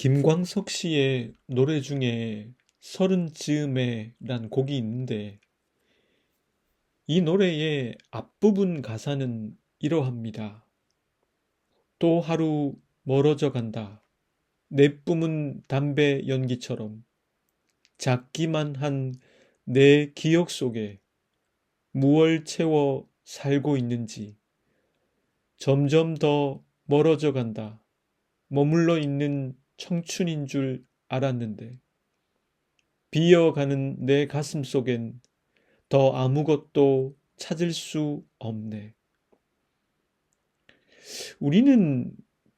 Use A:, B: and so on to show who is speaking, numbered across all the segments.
A: 김광석 씨의 노래 중에 서른 즈음에란 곡이 있는데 이 노래의 앞부분 가사는 이러합니다. 또 하루 멀어져 간다. 내 뿜은 담배 연기처럼 작기만 한 내 기억 속에 무얼 채워 살고 있는지 점점 더 멀어져 간다. 머물러 있는 청춘인 줄 알았는데 비어가는 내 가슴 속엔 더 아무것도 찾을 수 없네. 우리는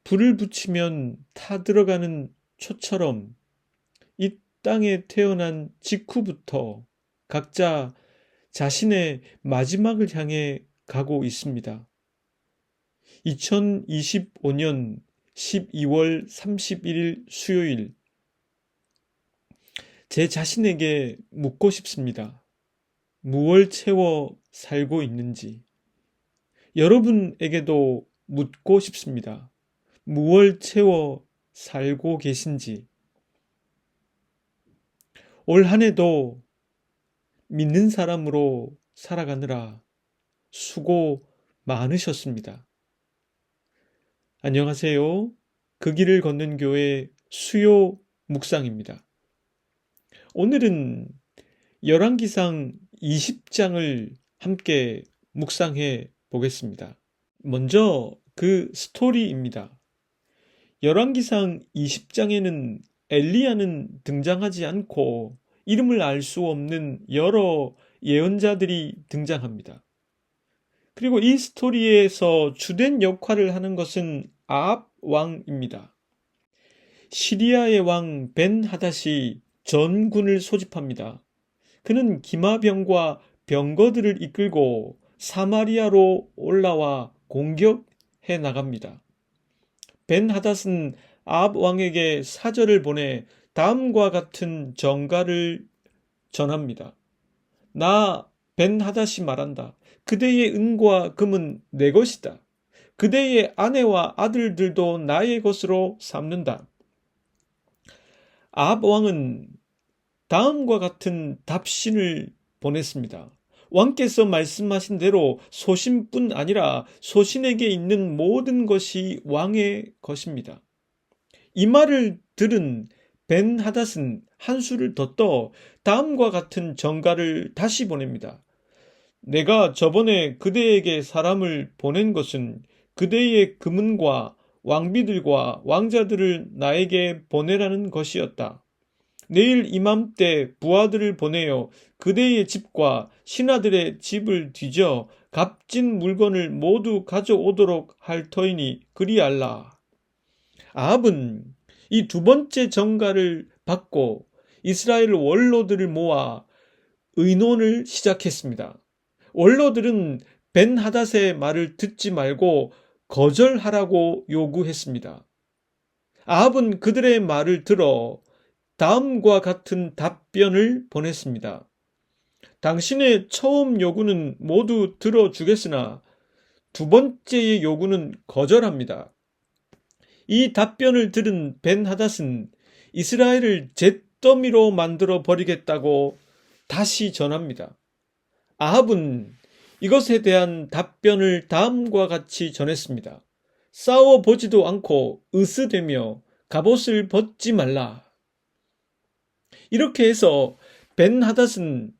A: 불을 붙이면 타들어가는 초처럼 이 땅에 태어난 직후부터 각자 자신의 마지막을 향해 가고 있습니다. 2025년 12월 31일 수요일, 제 자신에게 묻고 싶습니다. 무얼 채워 살고 있는지. 여러분에게도 묻고 싶습니다. 무얼 채워 살고 계신지. 올 한 해도 믿는 사람으로 살아가느라 수고 많으셨습니다. 안녕하세요. 그 길을 걷는 교회 수요 묵상입니다. 오늘은 열왕기상 20장을 함께 묵상해 보겠습니다. 먼저 그 스토리입니다. 열왕기상 20장에는 엘리야는 등장하지 않고 이름을 알 수 없는 여러 예언자들이 등장합니다. 그리고 이 스토리에서 주된 역할을 하는 것은 아합 왕입니다. 시리아의 왕 벤 하닷이 전군을 소집합니다. 그는 기마병과 병거들을 이끌고 사마리아로 올라와 공격해 나갑니다. 벤 하닷은 아합 왕에게 사절을 보내 다음과 같은 전가를 전합니다. 나 벤 하닷이 말한다. 그대의 은과 금은 내 것이다. 그대의 아내와 아들들도 나의 것으로 삼는다. 아합 왕은 다음과 같은 답신을 보냈습니다. 왕께서 말씀하신 대로 소신뿐 아니라 소신에게 있는 모든 것이 왕의 것입니다. 이 말을 들은 벤 하닷은 한수를 더 떠 다음과 같은 전가를 다시 보냅니다. 내가 저번에 그대에게 사람을 보낸 것은 그대의 금은과 왕비들과 왕자들을 나에게 보내라는 것이었다. 내일 이맘때 부하들을 보내어 그대의 집과 신하들의 집을 뒤져 값진 물건을 모두 가져오도록 할 터이니 그리할라. 아합은 이 두 번째 전가를 받고 이스라엘 원로들을 모아 의논을 시작했습니다. 원로들은 벤 하닷의 말을 듣지 말고 거절하라고 요구했습니다. 아합은 그들의 말을 들어 다음과 같은 답변을 보냈습니다. 당신의 처음 요구는 모두 들어주겠으나 두 번째의 요구는 거절합니다. 이 답변을 들은 벤 하닷은 이스라엘을 잿더미로 만들어 버리겠다고 다시 전합니다. 아합은 이것에 대한 답변을 다음과 같이 전했습니다. 싸워보지도 않고 으스대며 갑옷을 벗지 말라. 이렇게 해서 벤 하닷은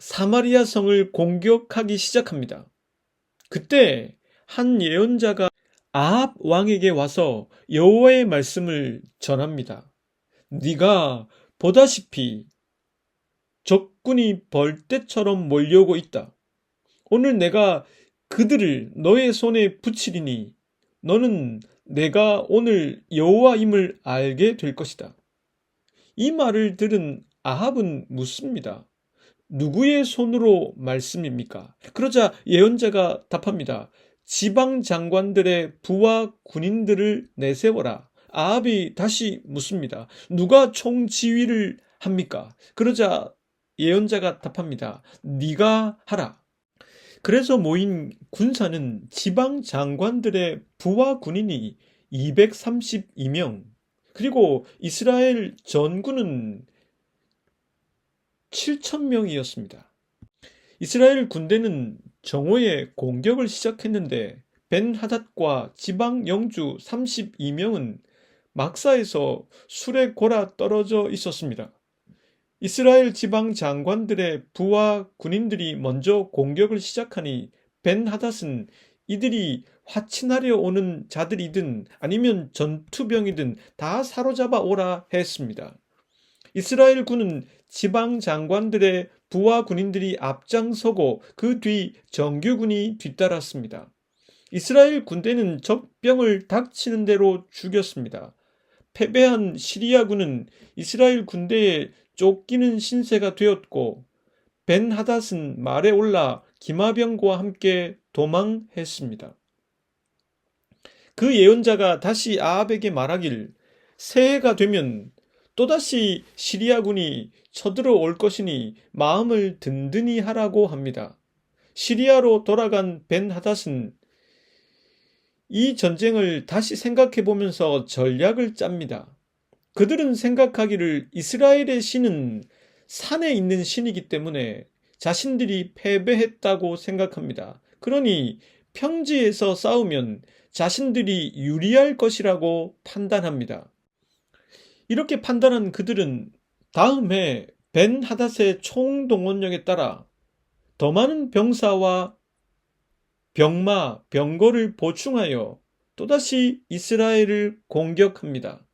A: 사마리아 성을 공격하기 시작합니다. 그때 한 예언자가 아합 왕에게 와서 여호와의 말씀을 전합니다. 네가 보다시피 적군이 벌떼처럼 몰려오고 있다. 오늘 내가 그들을 너의 손에 붙이리니 너는 내가 오늘 여호와임을 알게 될 것이다. 이 말을 들은 아합은 묻습니다. 누구의 손으로 말씀입니까? 그러자 예언자가 답합니다. 지방 장관들의 부하 군인들을 내세워라. 아합이 다시 묻습니다. 누가 총지휘를 합니까? 그러자 예언자가 답합니다. 네가 하라. 그래서 모인 군사는 지방 장관들의 부하 군인이 232명, 그리고 이스라엘 전군은 7,000명이었습니다. 이스라엘 군대는 정오에 공격을 시작했는데 벤하닷과 지방 영주 32명은 막사에서 술에 골아 떨어져 있었습니다. 이스라엘 지방 장관들의 부하 군인들이 먼저 공격을 시작하니 벤하닷은 이들이 화친하려 오는 자들이든 아니면 전투병이든 다 사로잡아 오라 했습니다. 이스라엘 군은 지방 장관들의 부하 군인들이 앞장서고 그 뒤 정규군이 뒤따랐습니다. 이스라엘 군대는 적병을 닥치는 대로 죽였습니다. 패배한 시리아군은 이스라엘 군대에 쫓기는 신세가 되었고 벤하닷은 말에 올라 기마병과 함께 도망했습니다. 그 예언자가 다시 아합에게 말하길 새해가 되면 또다시 시리아군이 쳐들어올 것이니 마음을 든든히 하라고 합니다. 시리아로 돌아간 벤하닷은 이 전쟁을 다시 생각해 보면서 전략을 짭니다. 그들은 생각하기를 이스라엘의 신은 산에 있는 신이기 때문에 자신들이 패배했다고 생각합니다. 그러니 평지에서 싸우면 자신들이 유리할 것이라고 판단합니다. 이렇게 판단한 그들은 다음 해 벤하닷의 총동원령에 따라 더 많은 병사와 병마, 병거를 보충하여 또다시 이스라엘을 공격합니다.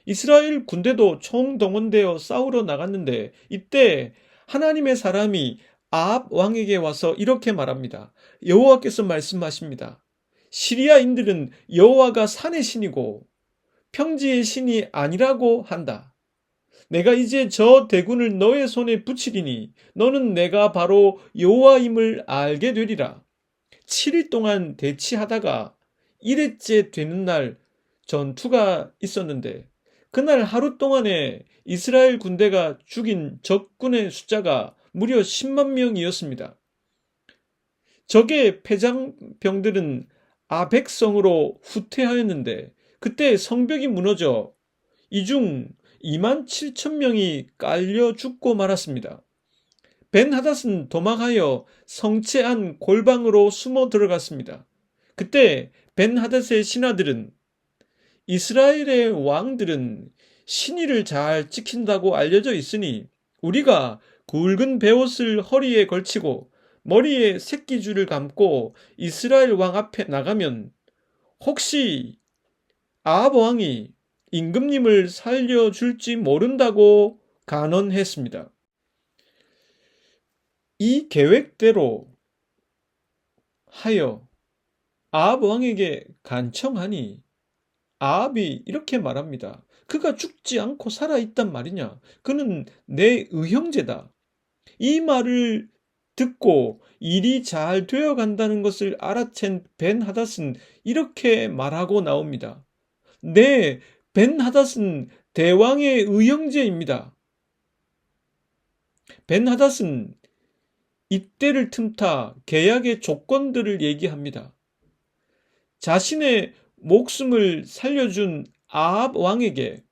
A: 이스라엘 군대도 총동원되어 싸우러 나갔는데 이때 하나님의 사람이 아합 왕에게 와서 이렇게 말합니다. 여호와께서 말씀하십니다. 시리아인들은 여호와가 산의 신이고 평지의 신이 아니라고 한다. 내가 이제 저 대군을 너의 손에 붙이리니 너는 내가 바로 여호와임을 알게 되리라. 7일 동안 대치하다가 1회째 되는 날 전투가 있었는데 그날 하루 동안에 이스라엘 군대가 죽인 적군의 숫자가 무려 10만 명이었습니다. 적의 패장병들은 아벡성으로 후퇴하였는데 그때 성벽이 무너져 이 중 2만 7천 명이 깔려 죽고 말았습니다. 벤하닷은 도망하여 성체 안 골방으로 숨어 들어갔습니다. 그때 벤하닷의 신하들은 이스라엘의 왕들은 신의를 잘 지킨다고 알려져 있으니 우리가 굵은 베옷을 허리에 걸치고 머리에 새끼줄을 감고 이스라엘 왕 앞에 나가면 혹시 아합 왕이 임금님을 살려줄지 모른다고 간언했습니다. 이 계획대로 하여 아합 왕에게 간청하니 아합이 이렇게 말합니다. 그가 죽지 않고 살아있단 말이냐? 그는 내 의형제다. 이 말을 듣고 일이 잘 되어 간다는 것을 알아챈 벤하닷은 이렇게 말하고 나옵니다. 네, 벤하닷은 대왕의 의형제입니다. 벤하닷은 이때를 틈타 계약의 조건들을 얘기합니다. 자신의 목숨을 살려준 아합 왕에게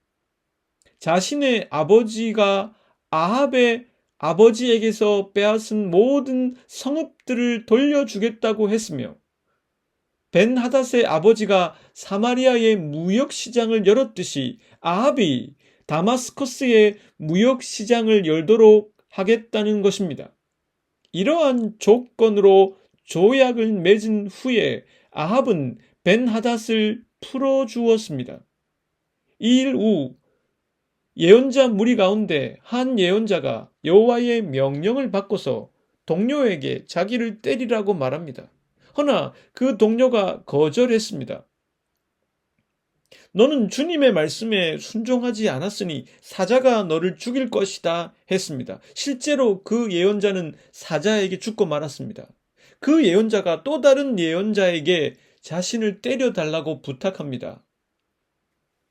A: 자신의 아버지가 아합의 아버지에게서 빼앗은 모든 성읍들을 돌려주겠다고 했으며 벤하닷의 아버지가 사마리아의 무역시장을 열었듯이 아합이 다마스커스의 무역시장을 열도록 하겠다는 것입니다. 이러한 조건으로 조약을 맺은 후에 아합은 벤하닷을 풀어주었습니다. 이 일 후 예언자 무리 가운데 한 예언자가 여호와의 명령을 받고서 동료에게 자기를 때리라고 말합니다. 허나 그 동료가 거절했습니다. 너는 주님의 말씀에 순종하지 않았으니 사자가 너를 죽일 것이다 했습니다. 실제로 그 예언자는 사자에게 죽고 말았습니다. 그 예언자가 또 다른 예언자에게 자신을 때려달라고 부탁합니다.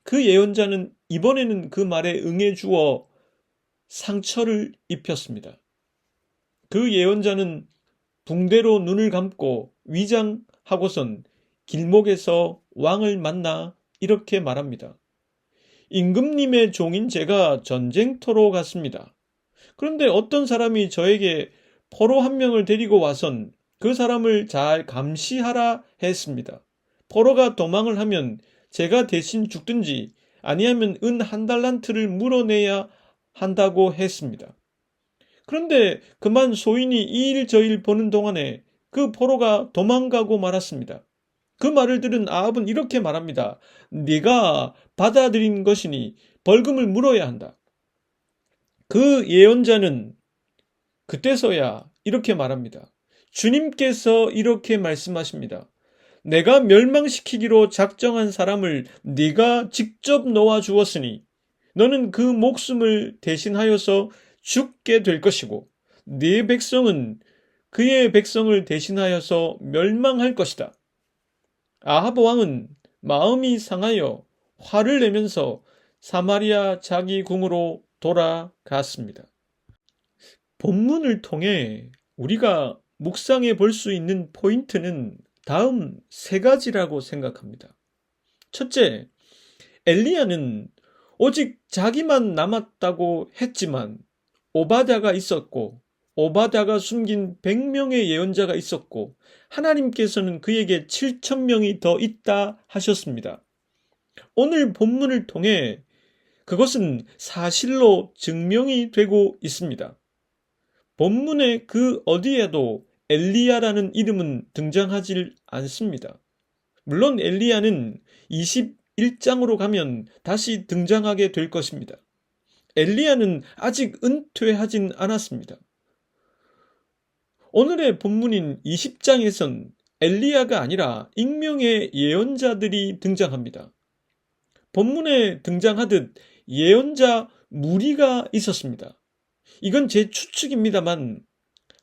A: 그 예언자는 이번에는 그 말에 응해주어 상처를 입혔습니다. 그 예언자는 붕대로 눈을 감고 위장하고선 길목에서 왕을 만나 이렇게 말합니다. 임금님의 종인 제가 전쟁터로 갔습니다. 그런데 어떤 사람이 저에게 포로 한 명을 데리고 와선 그 사람을 잘 감시하라 했습니다. 포로가 도망을 하면 제가 대신 죽든지 아니하면 은 한 달란트를 물어내야 한다고 했습니다. 그런데 그만 소인이 이 일 저 일 보는 동안에 그 포로가 도망가고 말았습니다. 그 말을 들은 아합은 이렇게 말합니다. 네가 받아들인 것이니 벌금을 물어야 한다. 그 예언자는 그때서야 이렇게 말합니다. 주님께서 이렇게 말씀하십니다. 내가 멸망시키기로 작정한 사람을 네가 직접 놓아 주었으니 너는 그 목숨을 대신하여서 죽게 될 것이고 네 백성은 그의 백성을 대신하여서 멸망할 것이다. 아합 왕은 마음이 상하여 화를 내면서 사마리아 자기 궁으로 돌아갔습니다. 본문을 통해 우리가 묵상해 볼 수 있는 포인트는 다음 세 가지라고 생각합니다. 첫째, 엘리야는 오직 자기만 남았다고 했지만 오바댜가 있었고 오바댜가 숨긴 100명의 예언자가 있었고 하나님께서는 그에게 7,000명이 더 있다 하셨습니다. 오늘 본문을 통해 그것은 사실로 증명이 되고 있습니다. 본문의 그 어디에도 엘리야라는 이름은 등장하지 않습니다. 물론 엘리야는 21장으로 가면 다시 등장하게 될 것입니다. 엘리야는 아직 은퇴하진 않았습니다. 오늘의 본문인 20장에선 엘리야가 아니라 익명의 예언자들이 등장합니다. 본문에 등장하듯 예언자 무리가 있었습니다. 이건 제 추측입니다만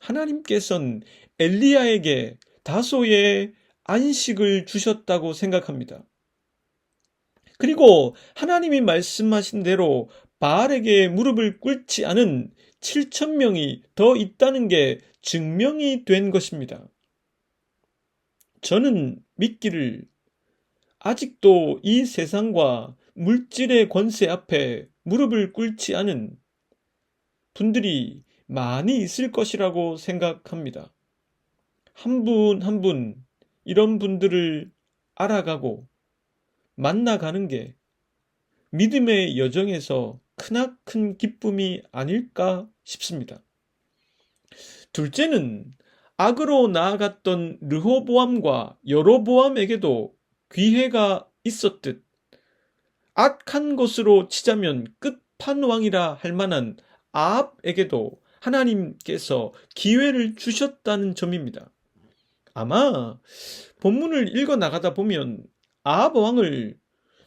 A: 하나님께서는 엘리야에게 다소의 안식을 주셨다고 생각합니다. 그리고 하나님이 말씀하신 대로 바알에게 무릎을 꿇지 않은 7,000명이 더 있다는 게 증명이 된 것입니다. 저는 믿기를 아직도 이 세상과 물질의 권세 앞에 무릎을 꿇지 않은 분들이 많이 있을 것이라고 생각합니다. 한 분 한 분 이런 분들을 알아가고 만나가는 게 믿음의 여정에서 크나큰 기쁨이 아닐까 싶습니다. 둘째는 악으로 나아갔던 르호보암과 여로보암에게도 기회가 있었듯 악한 것으로 치자면 끝판왕이라 할 만한 아합에게도 하나님께서 기회를 주셨다는 점입니다. 아마 본문을 읽어 나가다 보면 아합 왕을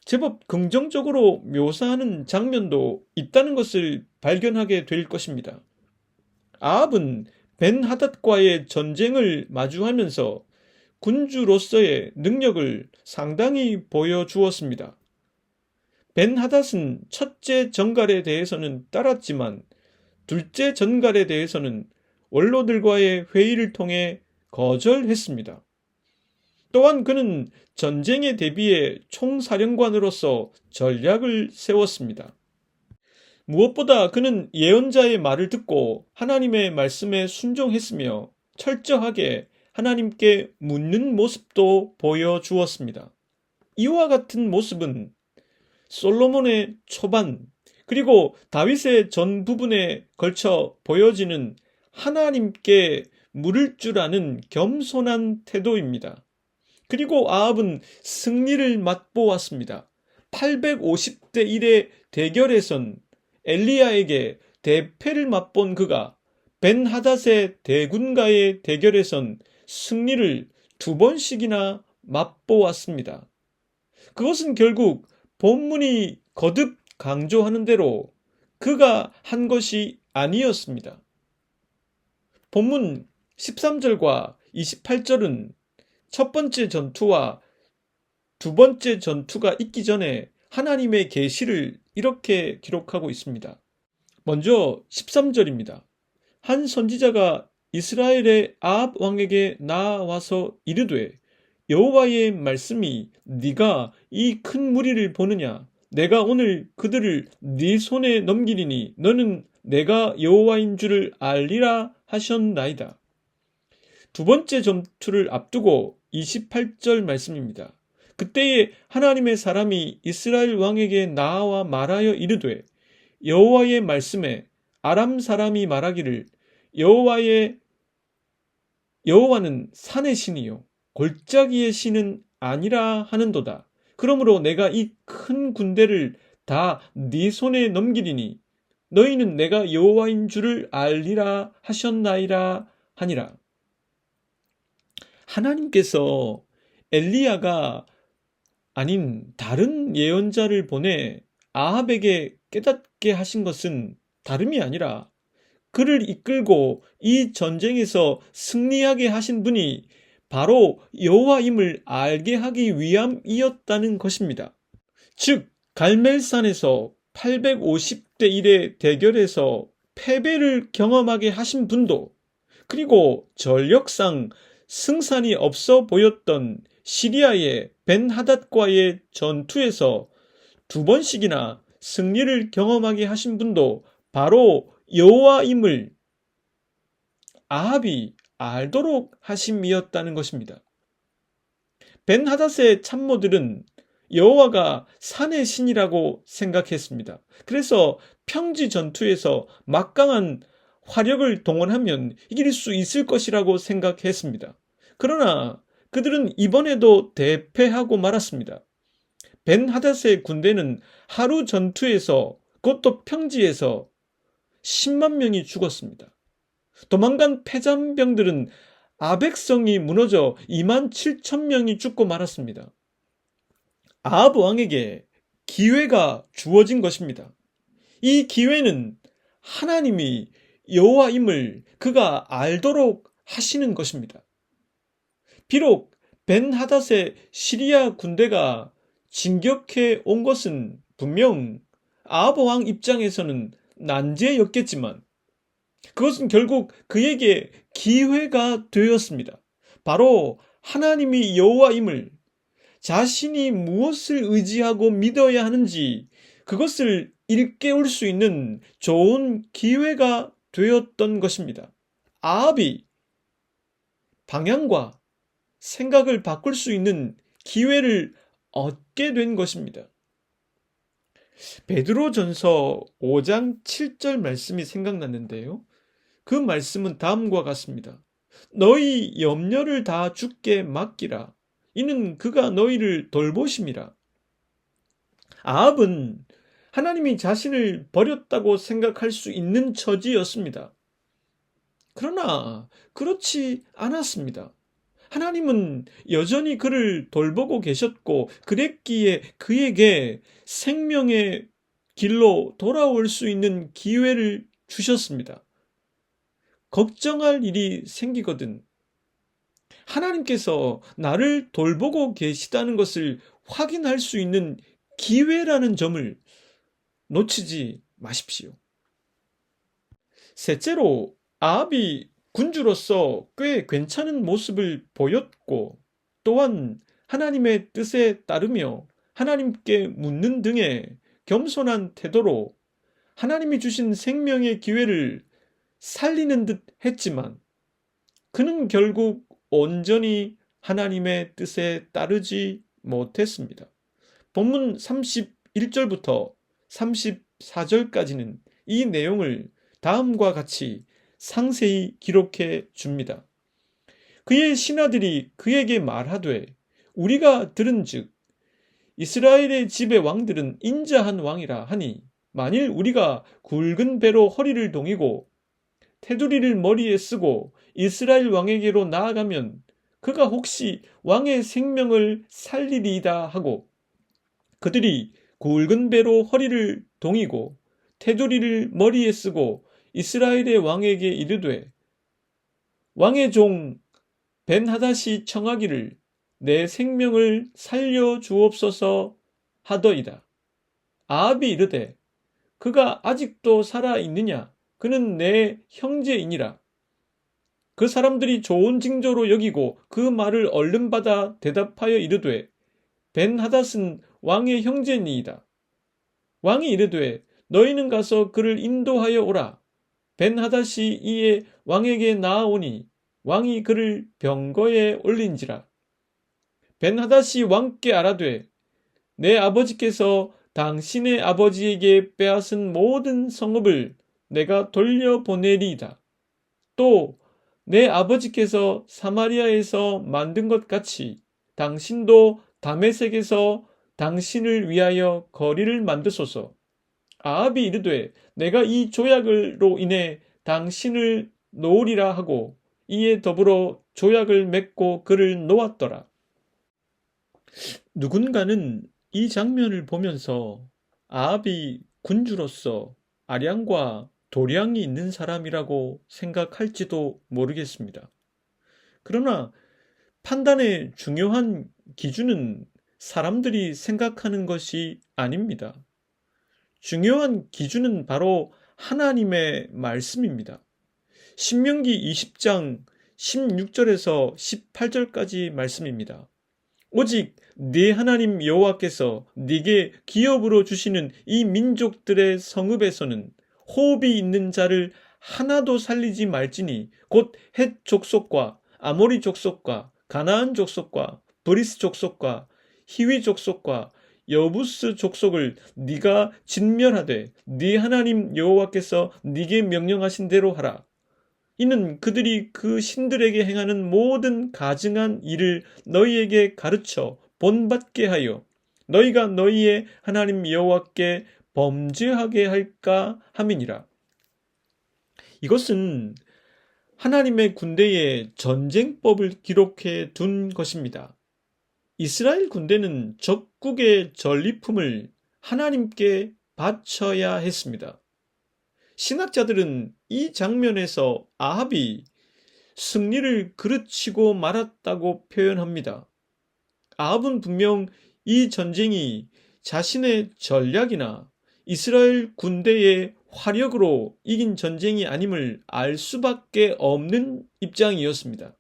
A: 제법 긍정적으로 묘사하는 장면도 있다는 것을 발견하게 될 것입니다. 아합은 벤하닷과의 전쟁을 마주하면서 군주로서의 능력을 상당히 보여주었습니다. 벤하닷은 첫째 전갈에 대해서는 따랐지만 둘째 전갈에 대해서는 원로들과의 회의를 통해 거절했습니다. 또한 그는 전쟁에 대비해 총사령관으로서 전략을 세웠습니다. 무엇보다 그는 예언자의 말을 듣고 하나님의 말씀에 순종했으며 철저하게 하나님께 묻는 모습도 보여주었습니다. 이와 같은 모습은 솔로몬의 초반 그리고 다윗의 전 부분에 걸쳐 보여지는 하나님께 물을 줄 아는 겸손한 태도입니다. 그리고 아합은 승리를 맛보았습니다. 850대 1의 대결에선 엘리야에게 대패를 맛본 그가 벤하닷의 대군과의 대결에선 승리를 2번씩이나 맛보았습니다. 그것은 결국 본문이 거듭 강조하는 대로 그가 한 것이 아니었습니다. 본문 13절과 28절은 첫 번째 전투와 두 번째 전투가 있기 전에 하나님의 계시를 이렇게 기록하고 있습니다. 먼저 13절입니다. 한 선지자가 이스라엘의 아합 왕에게 나와서 이르되 여호와의 말씀이 네가 이 큰 무리를 보느냐 내가 오늘 그들을 네 손에 넘기리니 너는 내가 여호와인 줄을 알리라 하셨나이다. 두 번째 전투를 앞두고 28절 말씀입니다. 그때에 하나님의 사람이 이스라엘 왕에게 나와 말하여 이르되 여호와의 말씀에 아람 사람이 말하기를 여호와는 산의 신이요 골짜기의 신은 아니라 하는도다. 그러므로 내가 이 큰 군대를 다 네 손에 넘기리니 너희는 내가 여호와인 줄을 알리라 하셨나이다 하니라. 하나님께서 엘리야가 아닌 다른 예언자를 보내 아합에게 깨닫게 하신 것은 다름이 아니라 그를 이끌고 이 전쟁에서 승리하게 하신 분이 바로 여호와임을 알게 하기 위함이었다는 것입니다. 즉 갈멜산에서 850대 1의 대결에서 패배를 경험하게 하신 분도, 그리고 전력상 승산이 없어 보였던 시리아의 벤하닷과의 전투에서 두 번씩이나 승리를 경험하게 하신 분도 바로 여호와임을 아합이 알도록 하심이었다는 것입니다. 벤하닷의 참모들은 여호와가 산의 신이라고 생각했습니다. 그래서 평지 전투에서 막강한 화력을 동원하면 이길 수 있을 것이라고 생각했습니다. 그러나 그들은 이번에도 대패하고 말았습니다. 벤하닷의 군대는 하루 전투에서, 그것도 평지에서 10만 명이 죽었습니다. 도망간 패잔병들은 아벡성이 무너져 2만 7천 명이 죽고 말았습니다. 아합 왕에게 기회가 주어진 것입니다. 이 기회는 하나님이 여호와임을 그가 알도록 하시는 것입니다. 비록 벤하닷의 시리아 군대가 진격해 온 것은 분명 아합 왕 입장에서는 난제였겠지만 그것은 결국 그에게 기회가 되었습니다. 바로 하나님이 여호와임을, 자신이 무엇을 의지하고 믿어야 하는지 그것을 일깨울 수 있는 좋은 기회가 되었던 것입니다. 아합이 방향과 생각을 바꿀 수 있는 기회를 얻게 된 것입니다. 베드로전서 5장 7절 말씀이 생각났는데요. 그 말씀은 다음과 같습니다. 너희 염려를 다 주께 맡기라. 이는 그가 너희를 돌보심이라. 아합은 하나님이 자신을 버렸다고 생각할 수 있는 처지였습니다. 그러나 그렇지 않았습니다. 하나님은 여전히 그를 돌보고 계셨고 그랬기에 그에게 생명의 길로 돌아올 수 있는 기회를 주셨습니다. 걱정할 일이 생기거든 하나님께서 나를 돌보고 계시다는 것을 확인할 수 있는 기회라는 점을 놓치지 마십시오. 셋째로, 아합이 군주로서 꽤 괜찮은 모습을 보였고 또한 하나님의 뜻에 따르며 하나님께 묻는 등의 겸손한 태도로 하나님이 주신 생명의 기회를 살리는 듯 했지만 그는 결국 온전히 하나님의 뜻에 따르지 못했습니다. 본문 31절부터 34절까지는 이 내용을 다음과 같이 상세히 기록해 줍니다. 그의 신하들이 그에게 말하되 우리가 들은즉 이스라엘의 집의 왕들은 인자한 왕이라 하니 만일 우리가 굵은 배로 허리를 동이고 테두리를 머리에 쓰고 이스라엘 왕에게로 나아가면 그가 혹시 왕의 생명을 살리리이다 하고 그들이 굵은 배로 허리를 동이고 테두리를 머리에 쓰고 이스라엘의 왕에게 이르되 왕의 종 벤하닷이 청하기를 내 생명을 살려 주옵소서 하더이다. 아합이 이르되 그가 아직도 살아 있느냐? 그는 내 형제이니라. 그 사람들이 좋은 징조로 여기고 그 말을 얼른 받아 대답하여 이르되 벤하닷은 왕의 형제니이다. 왕이 이르되 너희는 가서 그를 인도하여 오라. 벤하닷이 이에 왕에게 나아오니 왕이 그를 병거에 올린지라. 벤하닷이 왕께 아라되 내 아버지께서 당신의 아버지에게 빼앗은 모든 성읍을 내가 돌려보내리이다. 또 내 아버지께서 사마리아에서 만든 것 같이 당신도 다메섹에서 당신을 위하여 거리를 만드소서. 아합이 이르되 내가 이 조약으로 인해 당신을 놓으리라 하고 이에 더불어 조약을 맺고 그를 놓았더라. 누군가는 이 장면을 보면서 아합이 군주로서 아량과 도량이 있는 사람이라고 생각할지도 모르겠습니다. 그러나 판단의 중요한 기준은 사람들이 생각하는 것이 아닙니다. 중요한 기준은 바로 하나님의 말씀입니다. 신명기 20장 16절에서 18절까지 말씀입니다. 오직 네 하나님 여호와께서 네게 기업으로 주시는 이 민족들의 성읍에서는 호흡이 있는 자를 하나도 살리지 말지니 곧 헷 족속과 아모리 족속과 가나안 족속과 브리스 족속과 히위 족속과 여부스 족속을 네가 진멸하되 네 하나님 여호와께서 네게 명령하신 대로 하라. 이는 그들이 그 신들에게 행하는 모든 가증한 일을 너희에게 가르쳐 본받게 하여 너희가 너희의 하나님 여호와께 범죄하게 할까 함이니라. 이것은 하나님의 군대의 전쟁법을 기록해 둔 것입니다. 이스라엘 군대는 적국의 전리품을 하나님께 바쳐야 했습니다. 신학자들은 이 장면에서 아합이 승리를 그르치고 말았다고 표현합니다. 아합은 분명 이 전쟁이 자신의 전략이나 이스라엘 군대의 화력으로 이긴 전쟁이 아님을 알 수밖에 없는 입장이었습니다.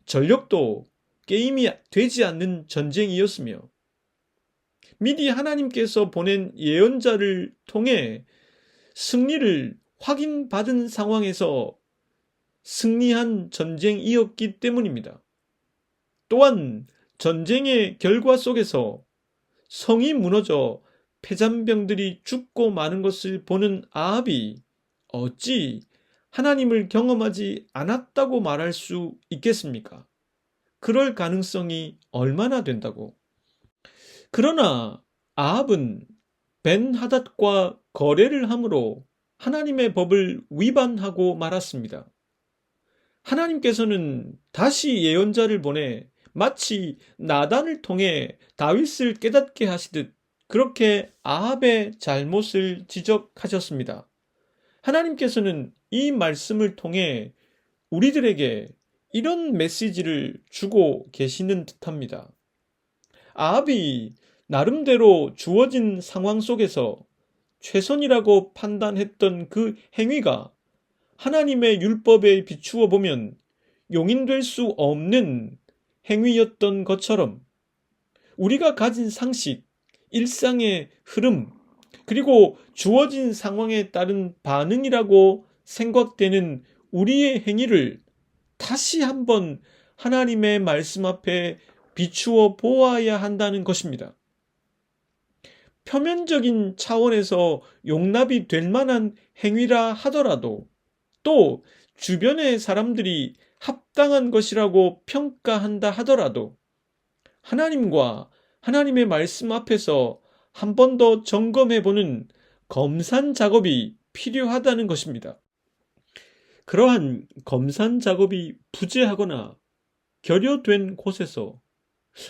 A: 전력도 게임이 되지 않는 전쟁이었으며 미리 하나님께서 보낸 예언자를 통해 승리를 확인받은 상황에서 승리한 전쟁이었기 때문입니다. 또한 전쟁의 결과 속에서 성이 무너져 패잔병들이 죽고 마는 것을 보는 아합이 어찌 하나님을 경험하지 않았다고 말할 수 있겠습니까? 그럴 가능성이 얼마나 된다고? 그러나 아합은 벤하닷과 거래를 함으로 하나님의 법을 위반하고 말았습니다. 하나님께서는 다시 예언자를 보내 마치 나단을 통해 다윗을 깨닫게 하시듯 그렇게 아합의 잘못을 지적하셨습니다. 하나님께서는 이 말씀을 통해 우리들에게 이런 메시지를 주고 계시는 듯합니다. 아합이 나름대로 주어진 상황 속에서 최선이라고 판단했던 그 행위가 하나님의 율법에 비추어 보면 용인될 수 없는 행위였던 것처럼 우리가 가진 상식, 일상의 흐름, 그리고 주어진 상황에 따른 반응이라고 생각되는 우리의 행위를 다시 한번 하나님의 말씀 앞에 비추어 보아야 한다는 것입니다. 표면적인 차원에서 용납이 될 만한 행위라 하더라도 또 주변의 사람들이 합당한 것이라고 평가한다 하더라도 하나님과 하나님의 말씀 앞에서 한 번 더 점검해보는 검산 작업이 필요하다는 것입니다. 그러한 검산 작업이 부재하거나 결여된 곳에서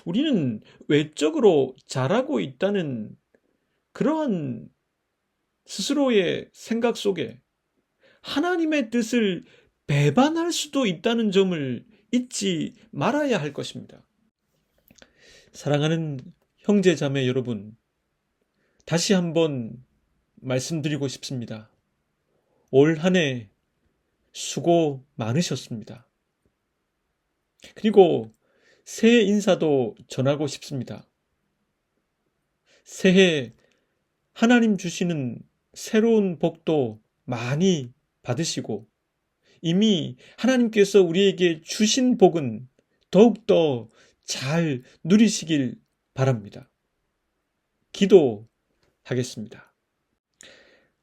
A: 우리는 외적으로 잘하고 있다는 그러한 스스로의 생각 속에 하나님의 뜻을 배반할 수도 있다는 점을 잊지 말아야 할 것입니다. 사랑하는 형제 자매 여러분, 다시 한번 말씀드리고 싶습니다. 올 한 해 수고 많으셨습니다. 그리고 새해 인사도 전하고 싶습니다. 새해 하나님 주시는 새로운 복도 많이 받으시고 이미 하나님께서 우리에게 주신 복은 더욱더 잘 누리시길 바랍니다. 기도하겠습니다.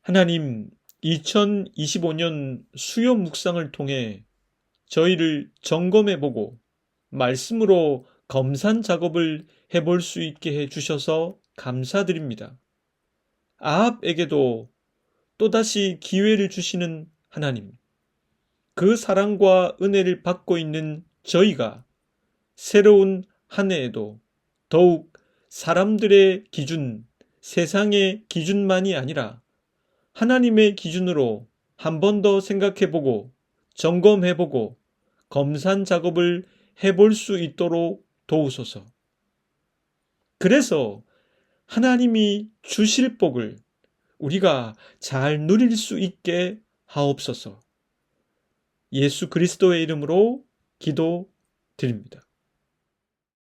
A: 하나님, 2025년 수요 묵상을 통해 저희를 점검해보고 말씀으로 검산 작업을 해볼 수 있게 해주셔서 감사드립니다. 아합에게도 또다시 기회를 주시는 하나님, 그 사랑과 은혜를 받고 있는 저희가 새로운 한 해에도 더욱 사람들의 기준, 세상의 기준만이 아니라 하나님의 기준으로 한 번 더 생각해보고 점검해보고 검산 작업을 해볼 수 있도록 도우소서. 그래서 하나님이 주실 복을 우리가 잘 누릴 수 있게 하옵소서. 예수 그리스도의 이름으로 기도드립니다.